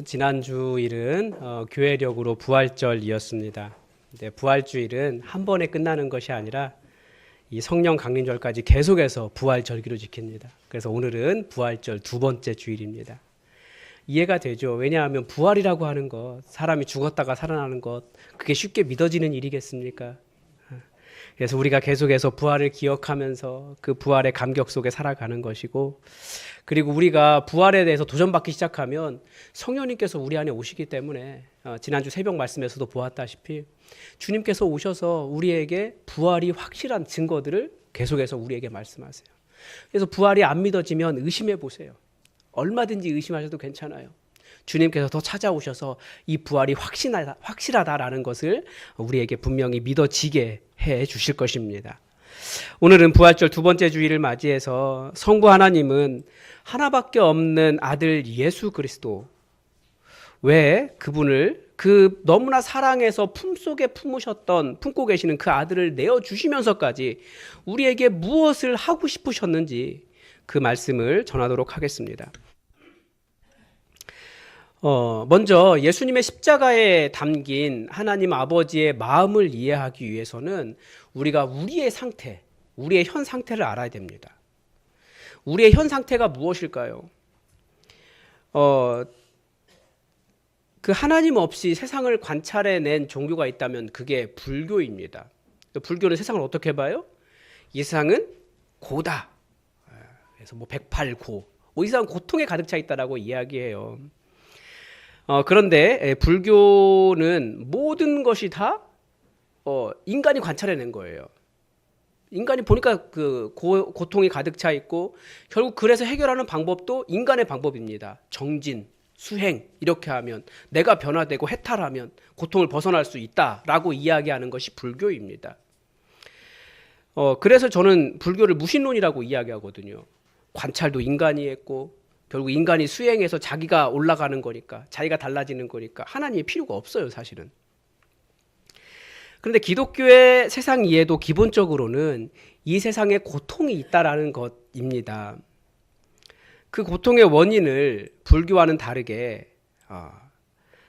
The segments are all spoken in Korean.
지난주일은 교회력으로 부활절이었습니다. 부활주일은 한 번에 끝나는 것이 아니라 이 성령 강림절까지 계속해서 부활절기로 지킵니다. 그래서 오늘은 부활절 두 번째 주일입니다. 이해가 되죠? 왜냐하면 부활이라고 하는 것, 사람이 죽었다가 살아나는 것, 그게 쉽게 믿어지는 일이겠습니까? 그래서 우리가 계속해서 부활을 기억하면서 그 부활의 감격 속에 살아가는 것이고, 그리고 우리가 부활에 대해서 도전받기 시작하면 성령님께서 우리 안에 오시기 때문에 지난주 새벽 말씀에서도 보았다시피 주님께서 오셔서 우리에게 부활이 확실한 증거들을 계속해서 우리에게 말씀하세요. 그래서 부활이 안 믿어지면 의심해 보세요. 얼마든지 의심하셔도 괜찮아요. 주님께서 더 찾아오셔서 이 부활이 확실하다라는 것을 우리에게 분명히 믿어지게 해 주실 것입니다. 오늘은 부활절 두 번째 주일을 맞이해서 성부 하나님은 하나밖에 없는 아들 예수 그리스도, 왜 그분을 그 너무나 사랑해서 품속에 품고 계시는 그 아들을 내어주시면서까지 우리에게 무엇을 하고 싶으셨는지 그 말씀을 전하도록 하겠습니다. 먼저 예수님의 십자가에 담긴 하나님 아버지의 마음을 이해하기 위해서는 우리가 우리의 상태, 우리의 현 상태를 알아야 됩니다. 우리의 현 상태가 무엇일까요? 그 하나님 없이 세상을 관찰해낸 종교가 있다면 그게 불교입니다. 불교는 세상을 어떻게 봐요? 이 세상은 고다. 그래서 108고. 이 세상은 고통에 가득 차 있다라고 이야기해요. 그런데 불교는 모든 것이 다 인간이 관찰해낸 거예요. 인간이 보니까 그 고통이 가득 차 있고, 결국 그래서 해결하는 방법도 인간의 방법입니다. 정진, 수행, 이렇게 하면, 내가 변화되고 해탈하면 고통을 벗어날 수 있다라고 이야기하는 것이 불교입니다. 그래서 저는 불교를 무신론이라고 이야기하거든요. 관찰도 인간이 했고, 결국 인간이 수행해서 자기가 올라가는 거니까, 자기가 달라지는 거니까 하나님이 필요가 없어요, 사실은. 그런데 기독교의 세상 이해도 기본적으로는 이 세상에 고통이 있다라는 것입니다. 그 고통의 원인을 불교와는 다르게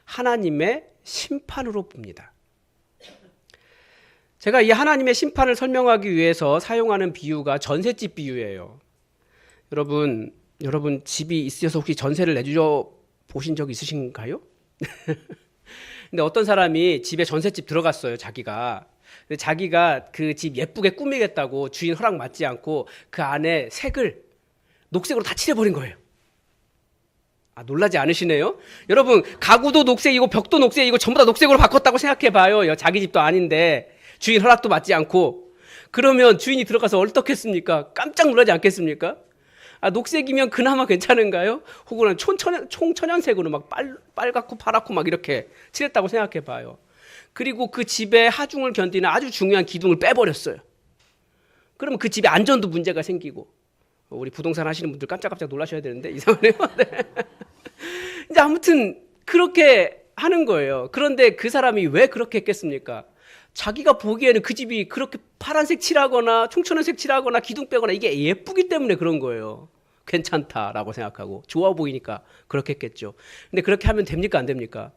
하나님의 심판으로 봅니다. 제가 이 하나님의 심판을 설명하기 위해서 사용하는 비유가 전셋집 비유예요. 여러분 집이 있으셔서 혹시 전세를 내주셔 보신 적 있으신가요? 근데 어떤 사람이 집에 전셋집 들어갔어요, 자기가. 근데 자기가 그 집 예쁘게 꾸미겠다고 주인 허락 받지 않고 그 안에 색을 녹색으로 다 칠해버린 거예요. 놀라지 않으시네요? 여러분, 가구도 녹색이고 벽도 녹색이고 전부 다 녹색으로 바꿨다고 생각해봐요. 자기 집도 아닌데 주인 허락도 받지 않고. 그러면 주인이 들어가서 어떻겠습니까? 깜짝 놀라지 않겠습니까? 녹색이면 그나마 괜찮은가요? 혹은 총천연색으로 막 빨갛고 파랗고 막 이렇게 칠했다고 생각해 봐요. 그리고 그 집의 하중을 견디는 아주 중요한 기둥을 빼버렸어요. 그러면 그 집에 안전도 문제가 생기고, 우리 부동산 하시는 분들 깜짝깜짝 놀라셔야 되는데 이상하네요. 네. 이제 아무튼 그렇게 하는 거예요. 그런데 그 사람이 왜 그렇게 했겠습니까? 자기가 보기에는 그 집이 그렇게 파란색 칠하거나 총천연색 칠하거나 기둥 빼거나 이게 예쁘기 때문에 그런 거예요. 괜찮다라고 생각하고 좋아 보이니까 그렇게 했겠죠. 근데 그렇게 하면 됩니까? 안 됩니까?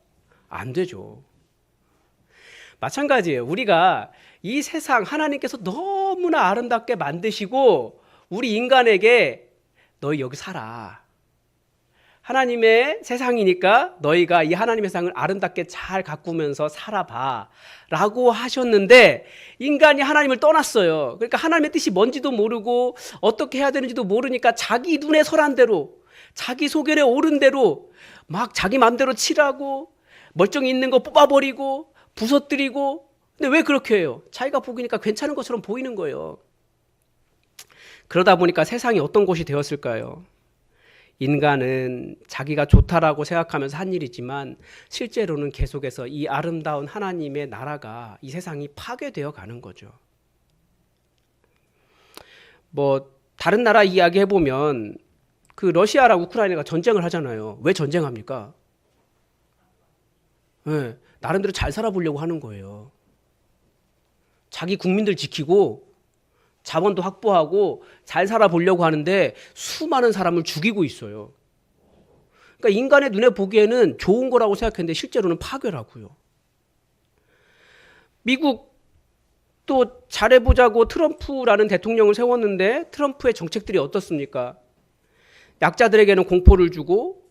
안 되죠. 마찬가지예요. 우리가 이 세상 하나님께서 너무나 아름답게 만드시고 우리 인간에게 너희 여기 살아. 하나님의 세상이니까 너희가 이 하나님의 세상을 아름답게 잘 가꾸면서 살아봐 라고 하셨는데, 인간이 하나님을 떠났어요. 그러니까 하나님의 뜻이 뭔지도 모르고 어떻게 해야 되는지도 모르니까 자기 눈에 설한 대로, 자기 소견에 옳은 대로 막 자기 마음대로 칠하고 멀쩡히 있는 거 뽑아버리고 부서뜨리고. 근데 왜 그렇게 해요? 자기가 보기니까 괜찮은 것처럼 보이는 거예요. 그러다 보니까 세상이 어떤 곳이 되었을까요? 인간은 자기가 좋다라고 생각하면서 한 일이지만 실제로는 계속해서 이 아름다운 하나님의 나라가, 이 세상이 파괴되어 가는 거죠. 다른 나라 이야기 해보면 그 러시아랑 우크라이나가 전쟁을 하잖아요. 왜 전쟁합니까? 네, 나름대로 잘 살아보려고 하는 거예요. 자기 국민들 지키고 자본도 확보하고 잘 살아보려고 하는데 수많은 사람을 죽이고 있어요. 그러니까 인간의 눈에 보기에는 좋은 거라고 생각했는데 실제로는 파괴라고요. 미국 또 잘해보자고 트럼프라는 대통령을 세웠는데 트럼프의 정책들이 어떻습니까? 약자들에게는 공포를 주고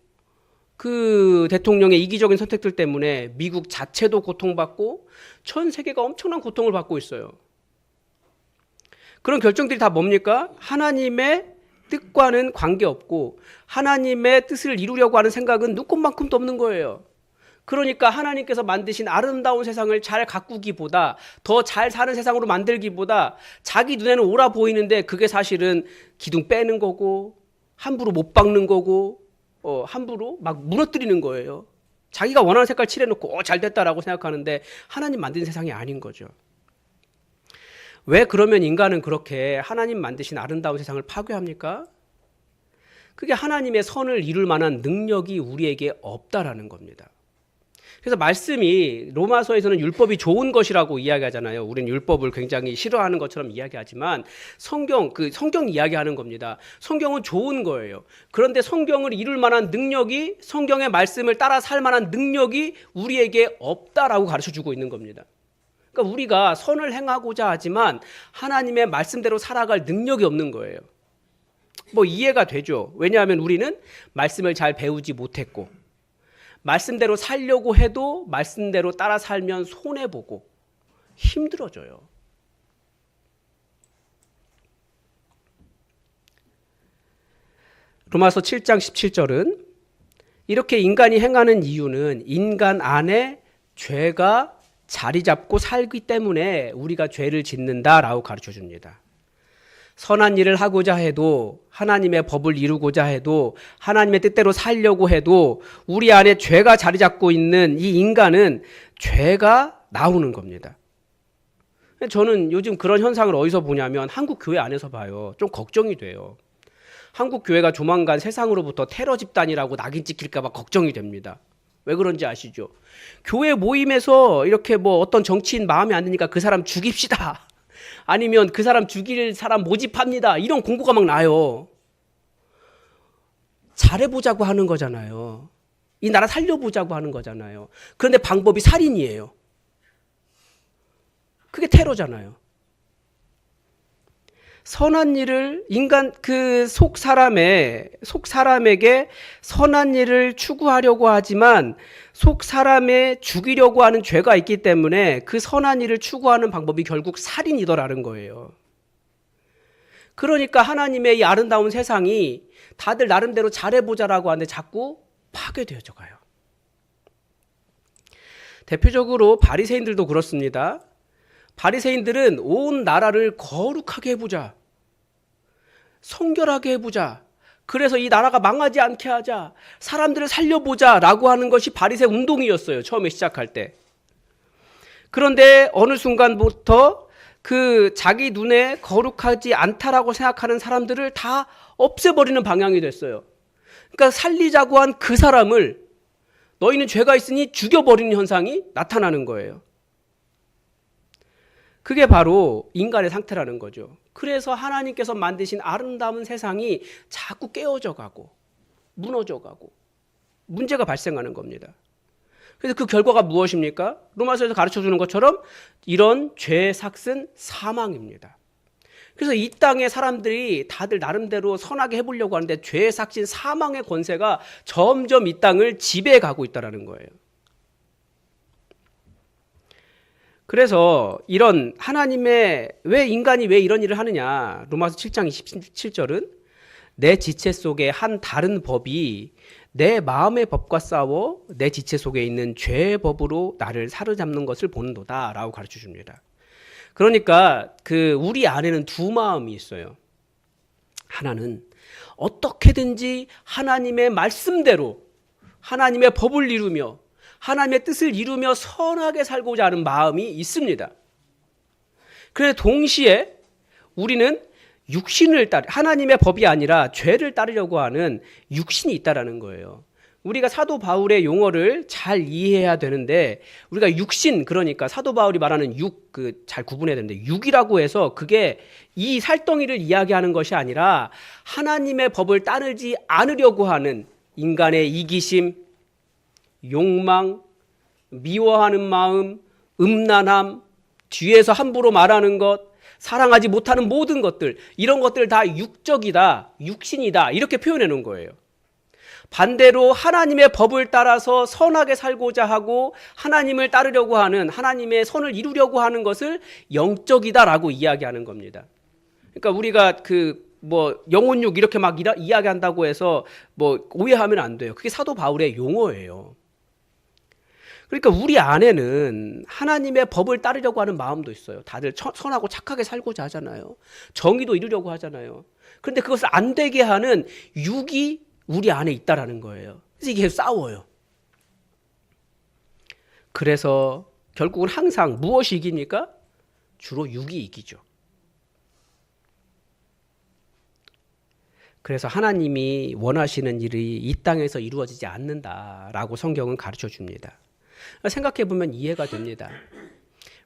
그 대통령의 이기적인 선택들 때문에 미국 자체도 고통받고 전 세계가 엄청난 고통을 받고 있어요. 그런 결정들이 다 뭡니까? 하나님의 뜻과는 관계없고 하나님의 뜻을 이루려고 하는 생각은 눈꼽만큼도 없는 거예요. 그러니까 하나님께서 만드신 아름다운 세상을 잘 가꾸기보다 더 잘 사는 세상으로 만들기보다 자기 눈에는 옳아 보이는데 그게 사실은 기둥 빼는 거고 함부로 못 박는 거고 함부로 막 무너뜨리는 거예요. 자기가 원하는 색깔 칠해놓고 잘 됐다라고 생각하는데 하나님 만든 세상이 아닌 거죠. 왜 그러면 인간은 그렇게 하나님 만드신 아름다운 세상을 파괴합니까? 그게 하나님의 선을 이룰 만한 능력이 우리에게 없다라는 겁니다. 그래서 말씀이 로마서에서는 율법이 좋은 것이라고 이야기하잖아요. 우리는 율법을 굉장히 싫어하는 것처럼 이야기하지만 성경 이야기하는 겁니다. 성경은 좋은 거예요. 그런데 성경을 이룰 만한 능력이 성경의 말씀을 따라 살 만한 능력이 우리에게 없다라고 가르쳐주고 있는 겁니다. 그러니까 우리가 선을 행하고자 하지만 하나님의 말씀대로 살아갈 능력이 없는 거예요. 뭐 이해가 되죠. 왜냐하면 우리는 말씀을 잘 배우지 못했고 말씀대로 살려고 해도 말씀대로 따라 살면 손해보고 힘들어져요. 로마서 7장 17절은 이렇게 인간이 행하는 이유는 인간 안에 죄가 자리 잡고 살기 때문에 우리가 죄를 짓는다라고 가르쳐 줍니다. 선한 일을 하고자 해도 하나님의 법을 이루고자 해도 하나님의 뜻대로 살려고 해도 우리 안에 죄가 자리 잡고 있는 이 인간은 죄가 나오는 겁니다. 저는 요즘 그런 현상을 어디서 보냐면 한국 교회 안에서 봐요. 좀 걱정이 돼요. 한국 교회가 조만간 세상으로부터 테러 집단이라고 낙인 찍힐까 봐 걱정이 됩니다. 왜 그런지 아시죠? 교회 모임에서 이렇게 뭐 어떤 정치인 마음에 안 드니까 그 사람 죽입시다. 아니면 그 사람 죽일 사람 모집합니다. 이런 공고가 막 나요. 잘해보자고 하는 거잖아요. 이 나라 살려보자고 하는 거잖아요. 그런데 방법이 살인이에요. 그게 테러잖아요. 선한 일을 속 사람에게 선한 일을 추구하려고 하지만 속 사람에 죽이려고 하는 죄가 있기 때문에 그 선한 일을 추구하는 방법이 결국 살인이더라는 거예요. 그러니까 하나님의 이 아름다운 세상이 다들 나름대로 잘해보자라고 하는데 자꾸 파괴되어져 가요. 대표적으로 바리새인들도 그렇습니다. 바리새인들은 온 나라를 거룩하게 해보자, 성결하게 해보자, 그래서 이 나라가 망하지 않게 하자, 사람들을 살려보자 라고 하는 것이 바리새 운동이었어요. 처음에 시작할 때. 그런데 어느 순간부터 그 자기 눈에 거룩하지 않다라고 생각하는 사람들을 다 없애버리는 방향이 됐어요. 그러니까 살리자고 한 그 사람을 너희는 죄가 있으니 죽여버리는 현상이 나타나는 거예요. 그게 바로 인간의 상태라는 거죠. 그래서 하나님께서 만드신 아름다운 세상이 자꾸 깨어져 가고 무너져 가고 문제가 발생하는 겁니다. 그래서 그 결과가 무엇입니까? 로마서에서 가르쳐주는 것처럼 이런 죄의 삭은 사망입니다. 그래서 이 땅의 사람들이 다들 나름대로 선하게 해보려고 하는데 죄의 삭신 사망의 권세가 점점 이 땅을 지배해 가고 있다는 거예요. 그래서 이런 인간이 왜 이런 일을 하느냐. 로마서 7장 27절은 내 지체 속에 한 다른 법이 내 마음의 법과 싸워 내 지체 속에 있는 죄의 법으로 나를 사로잡는 것을 보는도다 라고 가르쳐 줍니다. 그러니까 우리 안에는 두 마음이 있어요. 하나는 어떻게든지 하나님의 말씀대로 하나님의 법을 이루며 하나님의 뜻을 이루며 선하게 살고자 하는 마음이 있습니다. 그런데 동시에 우리는 하나님의 법이 아니라 죄를 따르려고 하는 육신이 있다라는 거예요. 우리가 사도 바울의 용어를 잘 이해해야 되는데 우리가 육신, 그러니까 사도 바울이 말하는 잘 구분해야 되는데 육이라고 해서 그게 이 살덩이를 이야기하는 것이 아니라 하나님의 법을 따르지 않으려고 하는 인간의 이기심, 욕망, 미워하는 마음, 음란함, 뒤에서 함부로 말하는 것, 사랑하지 못하는 모든 것들, 이런 것들 다 육적이다, 육신이다, 이렇게 표현해 놓은 거예요. 반대로 하나님의 법을 따라서 선하게 살고자 하고 하나님을 따르려고 하는, 하나님의 선을 이루려고 하는 것을 영적이다라고 이야기하는 겁니다. 그러니까 우리가 영혼육 이렇게 막 이야기한다고 해서 오해하면 안 돼요. 그게 사도 바울의 용어예요. 그러니까 우리 안에는 하나님의 법을 따르려고 하는 마음도 있어요. 다들 선하고 착하게 살고자 하잖아요. 정의도 이루려고 하잖아요. 그런데 그것을 안 되게 하는 육이 우리 안에 있다라는 거예요. 그래서 이게 싸워요. 그래서 결국은 항상 무엇이 이깁니까? 주로 육이 이기죠. 그래서 하나님이 원하시는 일이 이 땅에서 이루어지지 않는다라고 성경은 가르쳐 줍니다. 생각해 보면 이해가 됩니다.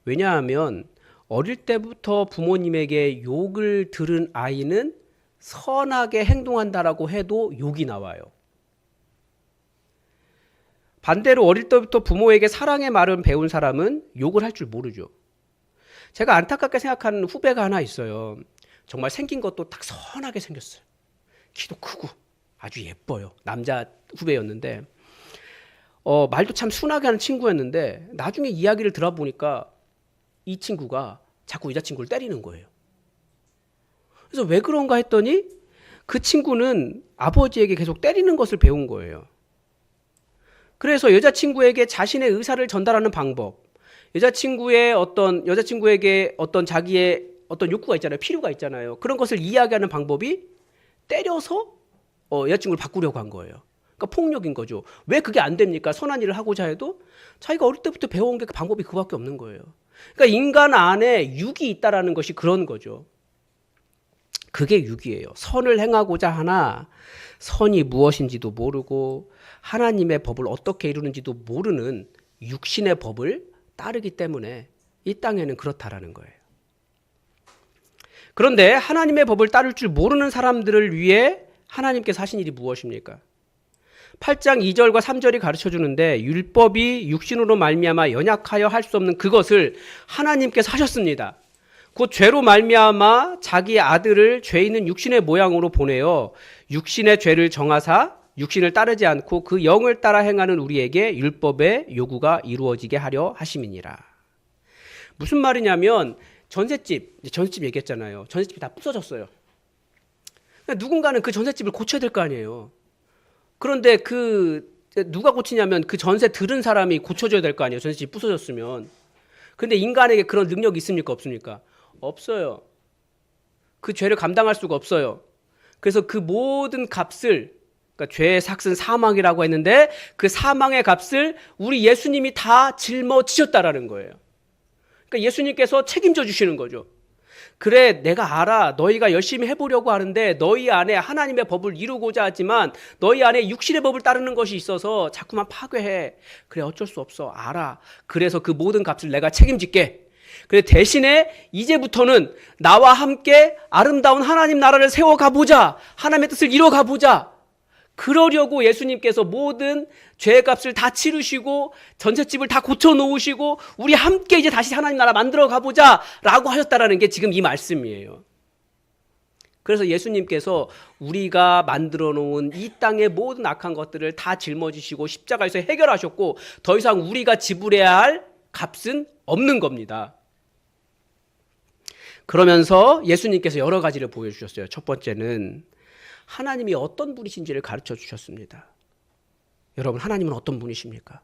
왜냐하면 어릴 때부터 부모님에게 욕을 들은 아이는 선하게 행동한다라고 해도 욕이 나와요. 반대로 어릴 때부터 부모에게 사랑의 말을 배운 사람은 욕을 할 줄 모르죠. 제가 안타깝게 생각하는 후배가 하나 있어요. 정말 생긴 것도 딱 선하게 생겼어요. 키도 크고 아주 예뻐요. 남자 후배였는데 말도 참 순하게 하는 친구였는데 나중에 이야기를 들어보니까 이 친구가 자꾸 여자친구를 때리는 거예요. 그래서 왜 그런가 했더니 그 친구는 아버지에게 계속 때리는 것을 배운 거예요. 그래서 여자친구에게 자신의 의사를 전달하는 방법, 여자친구에게 어떤 자기의 어떤 욕구가 있잖아요. 필요가 있잖아요. 그런 것을 이야기하는 방법이 때려서 여자친구를 바꾸려고 한 거예요. 그러니까 폭력인 거죠. 왜 그게 안 됩니까? 선한 일을 하고자 해도 자기가 어릴 때부터 배워온 게 그 방법이 그밖에 없는 거예요. 그러니까 인간 안에 육이 있다라는 것이 그런 거죠. 그게 육이에요. 선을 행하고자 하나 선이 무엇인지도 모르고 하나님의 법을 어떻게 이루는지도 모르는 육신의 법을 따르기 때문에 이 땅에는 그렇다라는 거예요. 그런데 하나님의 법을 따를 줄 모르는 사람들을 위해 하나님께서 하신 일이 무엇입니까? 8장 2절과 3절이 가르쳐주는데 율법이 육신으로 말미암아 연약하여 할 수 없는 그것을 하나님께서 하셨습니다. 곧 죄로 말미암아 자기 아들을 죄 있는 육신의 모양으로 보내어 육신의 죄를 정하사 육신을 따르지 않고 그 영을 따라 행하는 우리에게 율법의 요구가 이루어지게 하려 하심이니라. 무슨 말이냐면 전셋집 얘기했잖아요. 전셋집이 다 부서졌어요. 누군가는 그 전셋집을 고쳐야 될 거 아니에요. 그런데 누가 고치냐면 그 전세 들은 사람이 고쳐줘야 될 거 아니에요. 전셋집이 부서졌으면. 근데 인간에게 그런 능력이 있습니까? 없습니까? 없어요. 그 죄를 감당할 수가 없어요. 그래서 그 모든 값을, 그러니까 죄의 삭은 사망이라고 했는데 그 사망의 값을 우리 예수님이 다 짊어지셨다라는 거예요. 그러니까 예수님께서 책임져 주시는 거죠. 그래, 내가 알아. 너희가 열심히 해보려고 하는데 너희 안에 하나님의 법을 이루고자 하지만 너희 안에 육신의 법을 따르는 것이 있어서 자꾸만 파괴해. 그래, 어쩔 수 없어. 알아. 그래서 그 모든 값을 내가 책임질게. 그래, 대신에 이제부터는 나와 함께 아름다운 하나님 나라를 세워가보자. 하나님의 뜻을 이뤄가보자. 그러려고 예수님께서 모든 죄의 값을 다 치르시고 전셋집을 다 고쳐놓으시고 우리 함께 이제 다시 하나님 나라 만들어 가보자 라고 하셨다라는 게 지금 이 말씀이에요. 그래서 예수님께서 우리가 만들어 놓은 이 땅의 모든 악한 것들을 다 짊어지시고 십자가에서 해결하셨고 더 이상 우리가 지불해야 할 값은 없는 겁니다. 그러면서 예수님께서 여러 가지를 보여주셨어요. 첫 번째는 하나님이 어떤 분이신지를 가르쳐 주셨습니다. 여러분, 하나님은 어떤 분이십니까?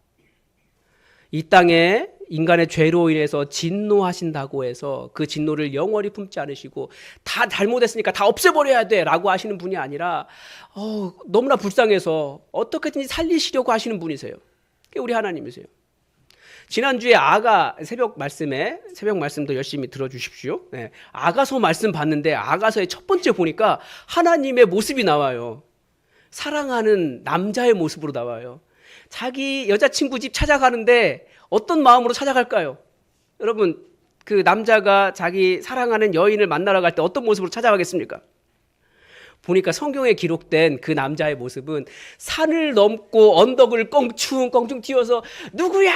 이 땅에 인간의 죄로 인해서 진노하신다고 해서 그 진노를 영원히 품지 않으시고 다 잘못했으니까 다 없애버려야 돼 라고 하시는 분이 아니라 너무나 불쌍해서 어떻게든지 살리시려고 하시는 분이세요. 그게 우리 하나님이세요. 지난주에 새벽 말씀도 열심히 들어주십시오. 네, 아가서 말씀 봤는데 아가서의 첫 번째 보니까 하나님의 모습이 나와요. 사랑하는 남자의 모습으로 나와요. 자기 여자친구 집 찾아가는데 어떤 마음으로 찾아갈까요? 여러분, 그 남자가 자기 사랑하는 여인을 만나러 갈 때 어떤 모습으로 찾아가겠습니까? 보니까 성경에 기록된 그 남자의 모습은 산을 넘고 언덕을 껑충껑충 뛰어서 누구야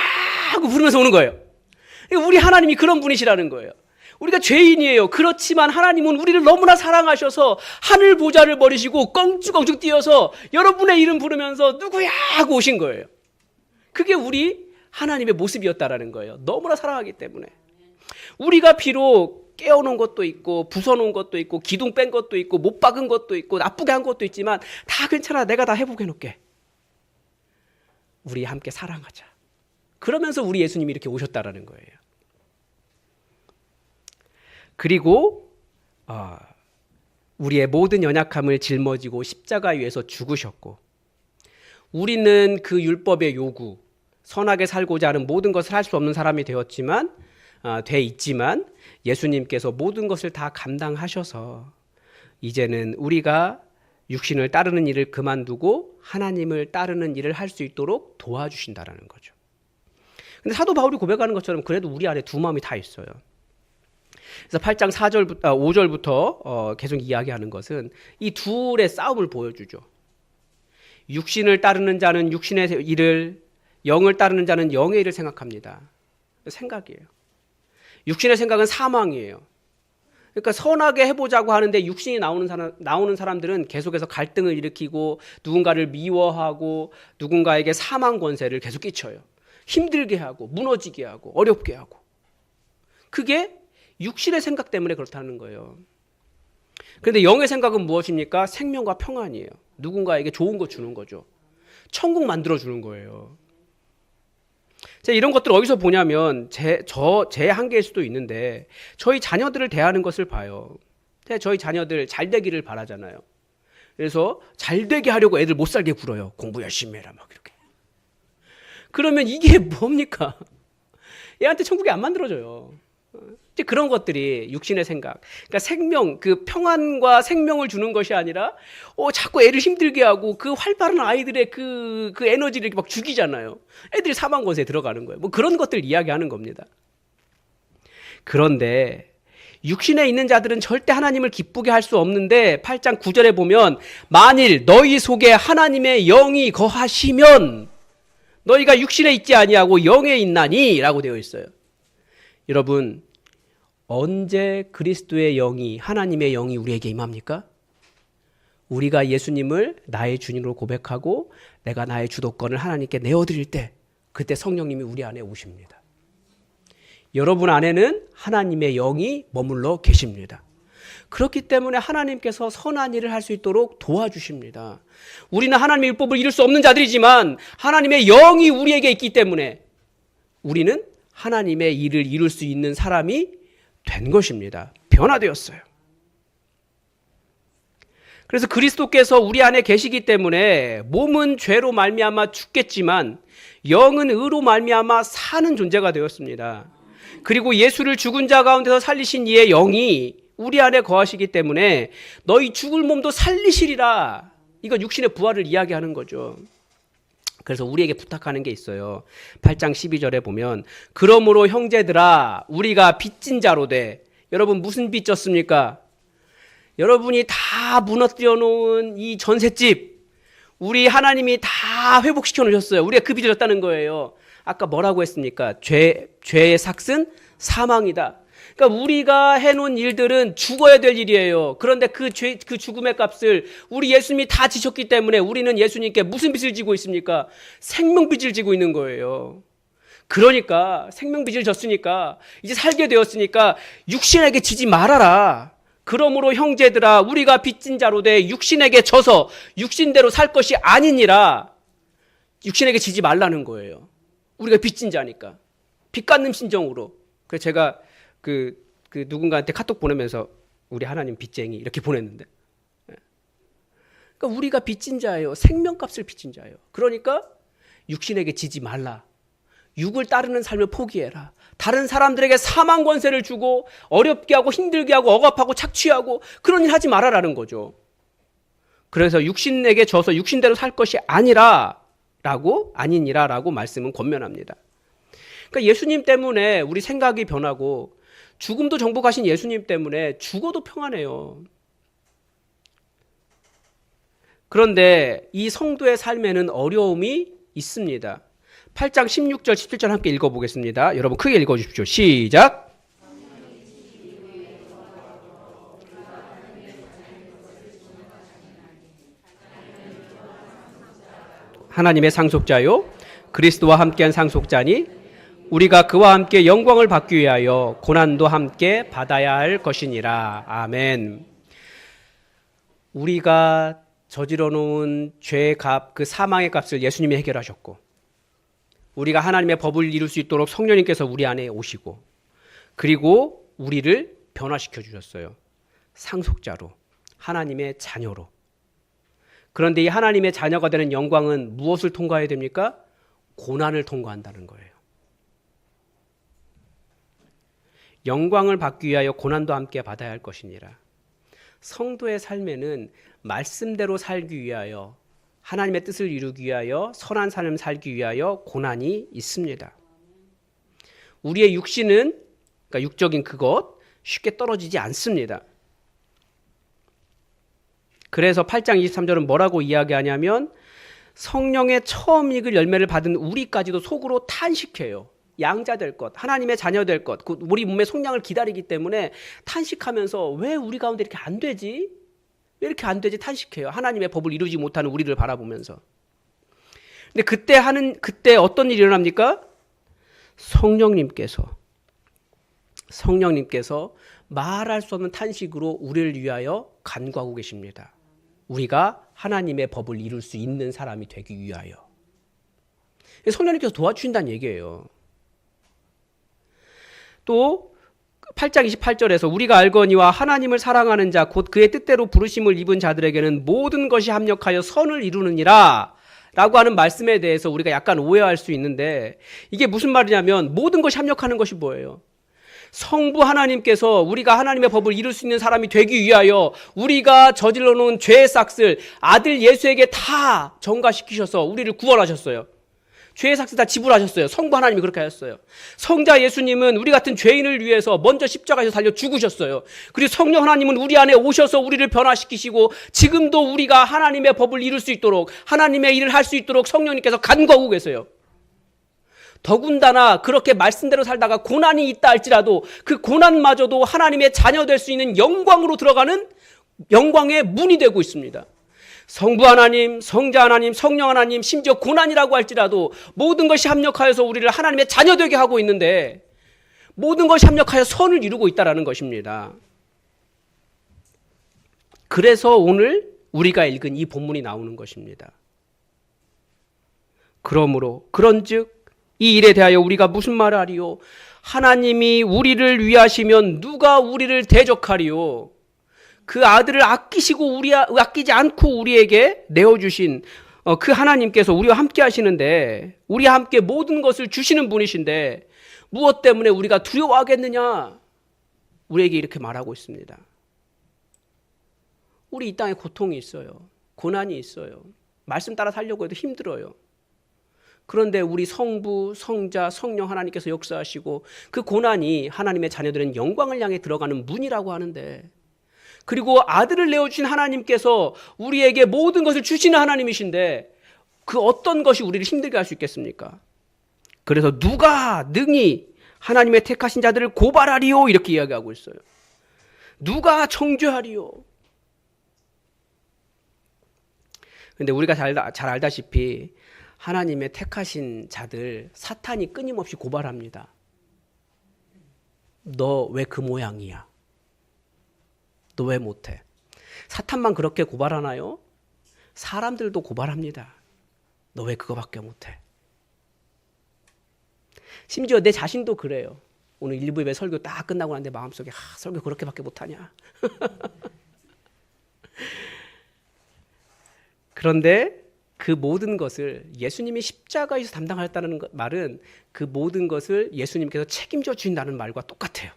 하고 부르면서 오는 거예요. 우리 하나님이 그런 분이시라는 거예요. 우리가 죄인이에요. 그렇지만 하나님은 우리를 너무나 사랑하셔서 하늘 보좌를 버리시고 껑충껑충 뛰어서 여러분의 이름 부르면서 누구야 하고 오신 거예요. 그게 우리 하나님의 모습이었다라는 거예요. 너무나 사랑하기 때문에. 우리가 비록 깨어놓은 것도 있고 부숴놓은 것도 있고 기둥 뺀 것도 있고 못 박은 것도 있고 나쁘게 한 것도 있지만 다 괜찮아. 내가 다 회복해 놓을게. 우리 함께 사랑하자. 그러면서 우리 예수님이 이렇게 오셨다라는 거예요. 그리고 우리의 모든 연약함을 짊어지고 십자가 위에서 죽으셨고, 우리는 그 율법의 요구, 선하게 살고자 하는 모든 것을 할 수 없는 사람이 되었지만 돼 있지만 예수님께서 모든 것을 다 감당하셔서 이제는 우리가 육신을 따르는 일을 그만두고 하나님을 따르는 일을 할 수 있도록 도와주신다라는 거죠. 근데 사도 바울이 고백하는 것처럼 그래도 우리 안에 두 마음이 다 있어요. 그래서 8장 5절부터 계속 이야기하는 것은 이 둘의 싸움을 보여주죠. 육신을 따르는 자는 육신의 일을, 영을 따르는 자는 영의 일을 생각합니다. 생각이에요. 육신의 생각은 사망이에요. 그러니까 선하게 해보자고 하는데 육신이 나오는 사람들은 계속해서 갈등을 일으키고 누군가를 미워하고 누군가에게 사망 권세를 계속 끼쳐요. 힘들게 하고 무너지게 하고 어렵게 하고. 그게 육신의 생각 때문에 그렇다는 거예요. 그런데 영의 생각은 무엇입니까? 생명과 평안이에요. 누군가에게 좋은 거 주는 거죠. 천국 만들어 주는 거예요. 자, 이런 것들 어디서 보냐면 제 한계일 수도 있는데 저희 자녀들을 대하는 것을 봐요. 저희 자녀들 잘 되기를 바라잖아요. 그래서 잘 되게 하려고 애들 못 살게 굴어요. 공부 열심히 해라 막 이렇게. 그러면 이게 뭡니까? 얘한테 천국이 안 만들어져요. 이제 그런 것들이 육신의 생각, 그러니까 생명, 그 평안과 생명을 주는 것이 아니라 자꾸 애를 힘들게 하고 그 활발한 아이들의 그 에너지를 이렇게 막 죽이잖아요. 애들이 사망 권세에 들어가는 거예요. 뭐 그런 것들 이야기하는 겁니다. 그런데 육신에 있는 자들은 절대 하나님을 기쁘게 할 수 없는데 8장 9절에 보면 만일 너희 속에 하나님의 영이 거하시면 너희가 육신에 있지 아니하고 영에 있나니 라고 되어 있어요. 여러분, 언제 그리스도의 영이, 하나님의 영이 우리에게 임합니까? 우리가 예수님을 나의 주님으로 고백하고 내가 나의 주도권을 하나님께 내어드릴 때, 그때 성령님이 우리 안에 오십니다. 여러분 안에는 하나님의 영이 머물러 계십니다. 그렇기 때문에 하나님께서 선한 일을 할 수 있도록 도와주십니다. 우리는 하나님의 율법을 이룰 수 없는 자들이지만 하나님의 영이 우리에게 있기 때문에 우리는 하나님의 일을 이룰 수 있는 사람이 된 것입니다. 변화되었어요. 그래서 그리스도께서 우리 안에 계시기 때문에 몸은 죄로 말미암아 죽겠지만 영은 의로 말미암아 사는 존재가 되었습니다. 그리고 예수를 죽은 자 가운데서 살리신 이의 영이 우리 안에 거하시기 때문에 너희 죽을 몸도 살리시리라. 이거 육신의 부활을 이야기하는 거죠. 그래서 우리에게 부탁하는 게 있어요. 8장 12절에 보면 그러므로 형제들아 우리가 빚진 자로 돼. 여러분 무슨 빚 졌습니까? 여러분이 다 무너뜨려 놓은 이 전셋집 우리 하나님이 다 회복시켜 놓으셨어요. 우리가 그 빚을 졌다는 거예요. 아까 뭐라고 했습니까? 죄의 삭은 사망이다. 그러니까 우리가 해놓은 일들은 죽어야 될 일이에요. 그런데 그 죽음의 값을 우리 예수님이 다 지셨기 때문에 우리는 예수님께 무슨 빚을 지고 있습니까? 생명빚을 지고 있는 거예요. 그러니까 생명빚을 졌으니까 이제 살게 되었으니까 육신에게 지지 말아라. 그러므로 형제들아 우리가 빚진 자로 돼 육신에게 져서 육신대로 살 것이 아니니라. 육신에게 지지 말라는 거예요. 우리가 빚진 자니까. 빚 갚는 심정으로. 그래서 제가 그 누군가한테 카톡 보내면서 우리 하나님 빚쟁이 이렇게 보냈는데, 그러니까 우리가 빚진 자예요. 생명값을 빚진 자예요. 그러니까 육신에게 지지 말라. 육을 따르는 삶을 포기해라. 다른 사람들에게 사망 권세를 주고 어렵게 하고 힘들게 하고 억압하고 착취하고 그런 일 하지 말아라는 거죠. 그래서 육신에게 져서 육신대로 살 것이 아니니라라고 말씀은 권면합니다. 그러니까 예수님 때문에 우리 생각이 변하고 죽음도 정복하신 예수님 때문에 죽어도 평안해요. 그런데 이 성도의 삶에는 어려움이 있습니다. 8장 16절 17절 함께 읽어보겠습니다. 여러분 크게 읽어주십시오. 시작. 하나님의 상속자요 그리스도와 함께한 상속자니 우리가 그와 함께 영광을 받기 위하여 고난도 함께 받아야 할 것이니라. 아멘. 우리가 저질러 놓은 죄의 값, 그 사망의 값을 예수님이 해결하셨고, 우리가 하나님의 법을 이룰 수 있도록 성령님께서 우리 안에 오시고, 그리고 우리를 변화시켜 주셨어요. 상속자로, 하나님의 자녀로. 그런데 이 하나님의 자녀가 되는 영광은 무엇을 통과해야 됩니까? 고난을 통과한다는 거예요. 영광을 받기 위하여 고난도 함께 받아야 할 것이니라. 성도의 삶에는 말씀대로 살기 위하여, 하나님의 뜻을 이루기 위하여, 선한 삶을 살기 위하여 고난이 있습니다. 우리의 육신은, 그러니까 육적인 그것 쉽게 떨어지지 않습니다. 그래서 8장 23절은 뭐라고 이야기하냐면 성령의 처음 익을 열매를 받은 우리까지도 속으로 탄식해요. 양자 될 것, 하나님의 자녀 될 것, 우리 몸의 속량을 기다리기 때문에 탄식하면서 왜 우리 가운데 이렇게 안 되지? 왜 이렇게 안 되지? 탄식해요. 하나님의 법을 이루지 못하는 우리를 바라보면서. 근데 그때 어떤 일이 일어납니까? 성령님께서 말할 수 없는 탄식으로 우리를 위하여 간구하고 계십니다. 우리가 하나님의 법을 이룰 수 있는 사람이 되기 위하여. 성령님께서 도와주신다는 얘기예요. 또 8장 28절에서 우리가 알거니와 하나님을 사랑하는 자 곧 그의 뜻대로 부르심을 입은 자들에게는 모든 것이 합력하여 선을 이루느니라 라고 하는 말씀에 대해서 우리가 약간 오해할 수 있는데, 이게 무슨 말이냐면 모든 것이 합력하는 것이 뭐예요? 성부 하나님께서 우리가 하나님의 법을 이룰 수 있는 사람이 되기 위하여 우리가 저질러 놓은 죄의 싹을 아들 예수에게 다 전가시키셔서 우리를 구원하셨어요. 죄의 삭스 다 지불하셨어요. 성부 하나님이 그렇게 하셨어요. 성자 예수님은 우리 같은 죄인을 위해서 먼저 십자가에서 달려 죽으셨어요. 그리고 성령 하나님은 우리 안에 오셔서 우리를 변화시키시고 지금도 우리가 하나님의 법을 이룰 수 있도록, 하나님의 일을 할 수 있도록 성령님께서 간구하고 계세요. 더군다나 그렇게 말씀대로 살다가 고난이 있다 할지라도 그 고난마저도 하나님의 자녀 될 수 있는 영광으로 들어가는 영광의 문이 되고 있습니다. 성부 하나님, 성자 하나님, 성령 하나님, 심지어 고난이라고 할지라도 모든 것이 합력하여서 우리를 하나님의 자녀 되게 하고 있는데 모든 것이 합력하여 선을 이루고 있다는 것입니다. 그래서 오늘 우리가 읽은 이 본문이 나오는 것입니다. 그러므로 그런즉 이 일에 대하여 우리가 무슨 말을 하리요? 하나님이 우리를 위하시면 누가 우리를 대적하리요? 그 아들을 아끼지 않고 우리에게 내어주신 그 하나님께서 우리와 함께 하시는데, 우리와 함께 모든 것을 주시는 분이신데 무엇 때문에 우리가 두려워하겠느냐? 우리에게 이렇게 말하고 있습니다. 우리 이 땅에 고통이 있어요. 고난이 있어요. 말씀 따라 살려고 해도 힘들어요. 그런데 우리 성부, 성자, 성령 하나님께서 역사하시고 그 고난이 하나님의 자녀들은 영광을 향해 들어가는 문이라고 하는데, 그리고 아들을 내어주신 하나님께서 우리에게 모든 것을 주시는 하나님이신데 그 어떤 것이 우리를 힘들게 할 수 있겠습니까? 그래서 누가 능히 하나님의 택하신 자들을 고발하리요? 이렇게 이야기하고 있어요. 누가 정죄하리요? 그런데 우리가 잘 알다시피 하나님의 택하신 자들 사탄이 끊임없이 고발합니다. 너 왜 그 모양이야? 너 왜 못해? 사탄만 그렇게 고발하나요? 사람들도 고발합니다. 너 왜 그거밖에 못해? 심지어 내 자신도 그래요. 오늘 1, 2부 예배 설교 딱 끝나고 나는데 마음속에 설교 그렇게밖에 못하냐? 그런데 그 모든 것을 예수님이 십자가에서 담당하셨다는 말은 그 모든 것을 예수님께서 책임져 주신다는 말과 똑같아요.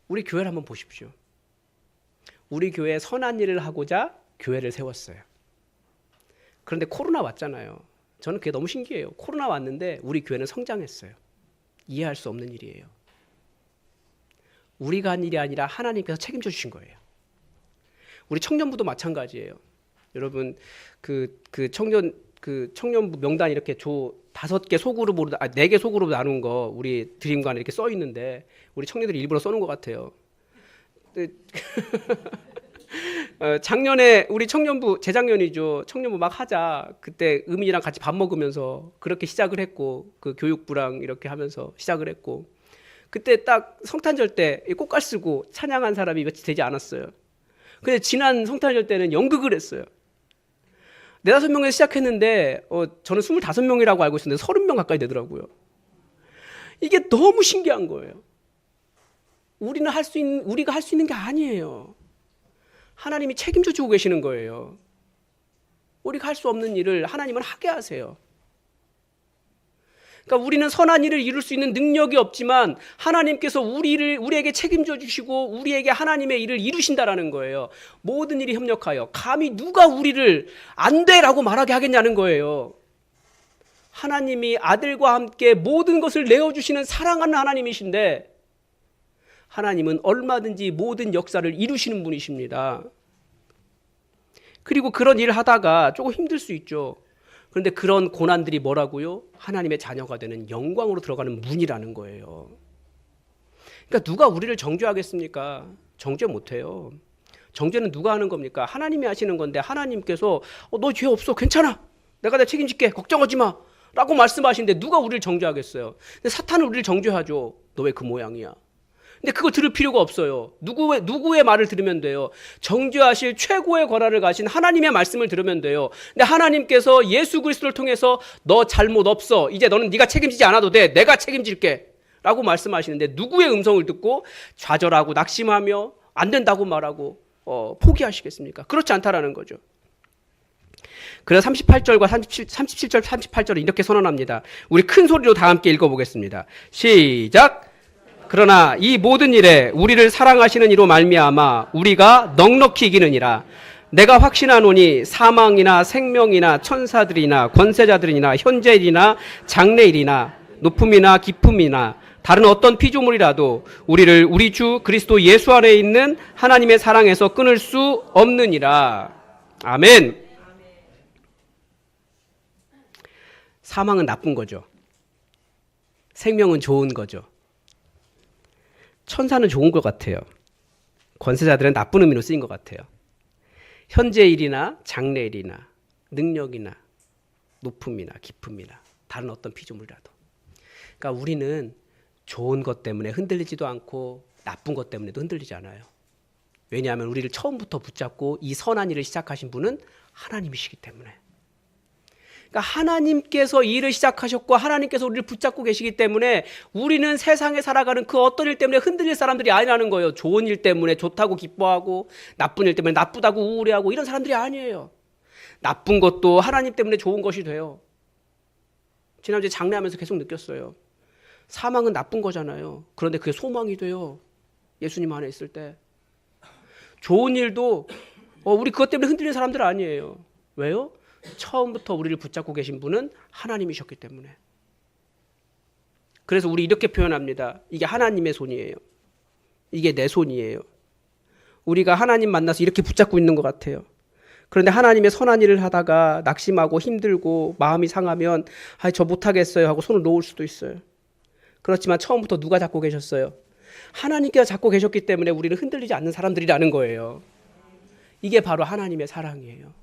우리 교회를 한번 보십시오. 우리 교회에 선한 일을 하고자 교회를 세웠어요. 그런데 코로나 왔잖아요. 저는 그게 너무 신기해요. 코로나 왔는데 우리 교회는 성장했어요. 이해할 수 없는 일이에요. 우리가 한 일이 아니라 하나님께서 책임져 주신 거예요. 우리 청년부도 마찬가지예요. 여러분 청년부 명단 이렇게 5개 소그룹으로 4개 소그룹으로 나눈 거 우리 드림관에 이렇게 써 있는데 우리 청년들이 일부러 써놓은 것 같아요. 작년에 우리 청년부 재작년이죠. 청년부 막 하자. 그때 의민이랑 같이 밥 먹으면서 그렇게 시작을 했고 그 교육부랑 이렇게 하면서 시작을 했고 그때 딱 성탄절 때 꽃갈 쓰고 찬양한 사람이 며칠 되지 않았어요. 근데 지난 성탄절 때는 연극을 했어요. 4-5명에서 시작했는데 저는 25명이라고 알고 있었는데 30명 가까이 되더라고요. 이게 너무 신기한 거예요. 우리가 할 수 있는 게 아니에요. 하나님이 책임져 주고 계시는 거예요. 우리가 할 수 없는 일을 하나님은 하게 하세요. 그러니까 우리는 선한 일을 이룰 수 있는 능력이 없지만 하나님께서 우리에게 책임져 주시고 우리에게 하나님의 일을 이루신다라는 거예요. 모든 일이 협력하여. 감히 누가 우리를 안 돼라고 말하게 하겠냐는 거예요. 하나님이 아들과 함께 모든 것을 내어주시는 사랑하는 하나님이신데 하나님은 얼마든지 모든 역사를 이루시는 분이십니다. 그리고 그런 일을 하다가 조금 힘들 수 있죠. 그런데 그런 고난들이 뭐라고요? 하나님의 자녀가 되는 영광으로 들어가는 문이라는 거예요. 그러니까 누가 우리를 정죄하겠습니까? 정죄 못해요. 정죄는 누가 하는 겁니까? 하나님이 하시는 건데 하나님께서 너 죄 없어 괜찮아 내가 책임질게 걱정하지 마 라고 말씀하시는데 누가 우리를 정죄하겠어요? 근데 사탄은 우리를 정죄하죠. 너 왜 그 모양이야? 근데 그거 들을 필요가 없어요. 누구의 말을 들으면 돼요? 정죄하실 최고의 권한을 가신 하나님의 말씀을 들으면 돼요. 근데 하나님께서 예수 그리스도를 통해서 너 잘못 없어. 이제 너는 네가 책임지지 않아도 돼. 내가 책임질게. 라고 말씀하시는데 누구의 음성을 듣고 좌절하고 낙심하며 안 된다고 말하고 포기하시겠습니까? 그렇지 않다라는 거죠. 그래서 38절과 37절, 38절은 이렇게 선언합니다. 우리 큰 소리로 다 함께 읽어보겠습니다. 시작! 그러나 이 모든 일에 우리를 사랑하시는 이로 말미암아 우리가 넉넉히 이기느니라. 내가 확신하노니 사망이나 생명이나 천사들이나 권세자들이나 현재일이나 장래일이나 높음이나 깊음이나 다른 어떤 피조물이라도 우리를 우리 주 그리스도 예수 안에 있는 하나님의 사랑에서 끊을 수 없느니라. 아멘. 사망은 나쁜 거죠. 생명은 좋은 거죠. 천사는 좋은 것 같아요. 권세자들은 나쁜 의미로 쓰인 것 같아요. 현재일이나 장래일이나 능력이나 높음이나 깊음이나 다른 어떤 피조물이라도. 그러니까 우리는 좋은 것 때문에 흔들리지도 않고 나쁜 것 때문에도 흔들리지 않아요. 왜냐하면 우리를 처음부터 붙잡고 이 선한 일을 시작하신 분은 하나님이시기 때문에. 그러니까 하나님께서 이 일을 시작하셨고 하나님께서 우리를 붙잡고 계시기 때문에 우리는 세상에 살아가는 그 어떤 일 때문에 흔들릴 사람들이 아니라는 거예요. 좋은 일 때문에 좋다고 기뻐하고 나쁜 일 때문에 나쁘다고 우울해하고 이런 사람들이 아니에요. 나쁜 것도 하나님 때문에 좋은 것이 돼요. 지난주에 장례하면서 계속 느꼈어요. 사망은 나쁜 거잖아요. 그런데 그게 소망이 돼요. 예수님 안에 있을 때. 좋은 일도 우리 그것 때문에 흔들리는 사람들 아니에요. 왜요? 처음부터 우리를 붙잡고 계신 분은 하나님이셨기 때문에. 그래서 우리 이렇게 표현합니다. 이게 하나님의 손이에요. 이게 내 손이에요. 우리가 하나님 만나서 이렇게 붙잡고 있는 것 같아요. 그런데 하나님의 선한 일을 하다가 낙심하고 힘들고 마음이 상하면 저 못하겠어요 하고 손을 놓을 수도 있어요. 그렇지만 처음부터 누가 잡고 계셨어요? 하나님께서 잡고 계셨기 때문에 우리는 흔들리지 않는 사람들이라는 거예요. 이게 바로 하나님의 사랑이에요.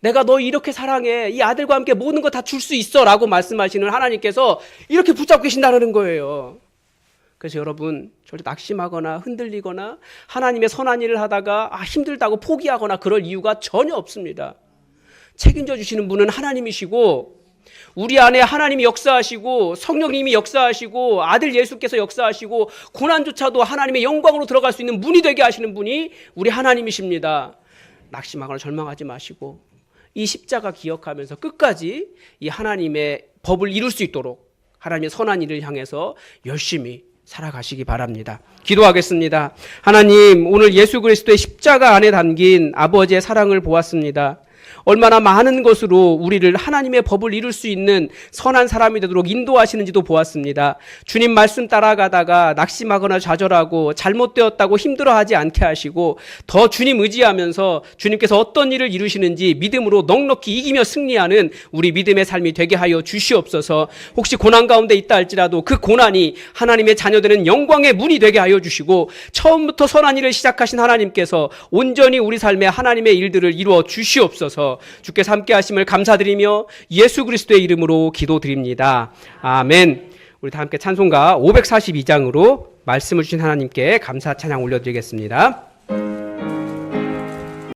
내가 너 이렇게 사랑해. 이 아들과 함께 모든 거 다 줄 수 있어 라고 말씀하시는 하나님께서 이렇게 붙잡고 계신다는 거예요. 그래서 여러분 절대 낙심하거나 흔들리거나 하나님의 선한 일을 하다가 힘들다고 포기하거나 그럴 이유가 전혀 없습니다. 책임져 주시는 분은 하나님이시고 우리 안에 하나님이 역사하시고 성령님이 역사하시고 아들 예수께서 역사하시고 고난조차도 하나님의 영광으로 들어갈 수 있는 문이 되게 하시는 분이 우리 하나님이십니다. 낙심하거나 절망하지 마시고 이 십자가 기억하면서 끝까지 이 하나님의 법을 이룰 수 있도록 하나님의 선한 일을 향해서 열심히 살아가시기 바랍니다. 기도하겠습니다. 하나님, 오늘 예수 그리스도의 십자가 안에 담긴 아버지의 사랑을 보았습니다. 얼마나 많은 것으로 우리를 하나님의 법을 이룰 수 있는 선한 사람이 되도록 인도하시는지도 보았습니다. 주님 말씀 따라가다가 낙심하거나 좌절하고 잘못되었다고 힘들어하지 않게 하시고 더 주님 의지하면서 주님께서 어떤 일을 이루시는지 믿음으로 넉넉히 이기며 승리하는 우리 믿음의 삶이 되게 하여 주시옵소서. 혹시 고난 가운데 있다 할지라도 그 고난이 하나님의 자녀되는 영광의 문이 되게 하여 주시고 처음부터 선한 일을 시작하신 하나님께서 온전히 우리 삶에 하나님의 일들을 이루어 주시옵소서. 주께서 함께 하심을 감사드리며 예수 그리스도의 이름으로 기도드립니다. 아멘. 우리 다 함께 찬송가 542장으로 말씀을 주신 하나님께 감사 찬양 올려드리겠습니다.